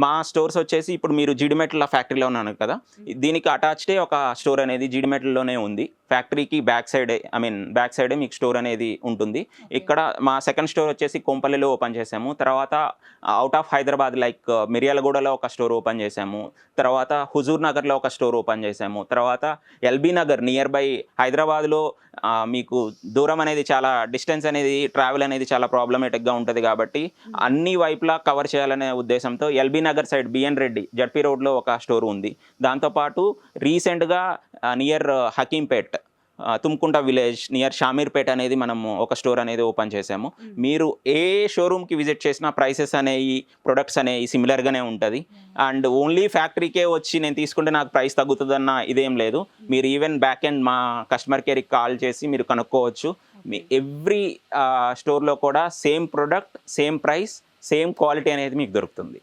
మా స్టోర్స్ వచ్చేసి ఇప్పుడు మీరు జీడిమెట్ల ఫ్యాక్టరీలో ఉన్నాను కదా, దీనికి అటాచ్డే ఒక స్టోర్ అనేది జీడిమెట్లలోనే ఉంది. ఫ్యాక్టరీకి బ్యాక్ సైడే మీకు స్టోర్ అనేది ఉంటుంది. ఇక్కడ మా సెకండ్ స్టోర్ వచ్చేసి కొంపల్లిలో ఓపెన్ చేసాము. తర్వాత అవుట్ ఆఫ్ హైదరాబాద్ లైక్ మిర్యాలగూడలో ఒక స్టోర్ ఓపెన్ చేసాము. తర్వాత హుజూర్ నగర్లో ఒక స్టోర్ ఓపెన్ చేసాము. తర్వాత ఎల్బీ నగర్ నియర్ బై హైదరాబాద్లో మీకు దూరం అనేది చాలా డిస్టెన్స్ అనేది ట్రావెల్ అనేది చాలా ప్రాబ్లమేటిక్గా ఉంటుంది కాబట్టి అన్ని వైపులా కవర్ చేయాలనే ఉద్దేశంతో ఎల్బీ నగర్ సైడ్ బిఎన్ రెడ్డి జడ్పీ రోడ్లో ఒక స్టోర్ ఉంది. దాంతోపాటు రీసెంట్గా near Hakimpet Tumkunta village near Shamirpet అనేది మనము ఒక స్టోర్ అనేది ఓపెన్ చేసాము. మీరు ఏ షోరూమ్కి విజిట్ చేసినా ప్రైసెస్ అనేవి ప్రొడక్ట్స్ అనేవి సిమిలర్గానే ఉంటుంది. అండ్ ఓన్లీ ఫ్యాక్టరీకే వచ్చి నేను తీసుకుంటే నాకు ప్రైస్ తగ్గుతుందన్న ఇదేం లేదు. మీరు ఈవెన్ బ్యాక్ ఎండ్ మా కస్టమర్ కేర్కి కాల్ చేసి మీరు కనుక్కోవచ్చు. మీ ఎవ్రీ స్టోర్లో కూడా same product, same price, same quality అనేది మీకు దొరుకుతుంది.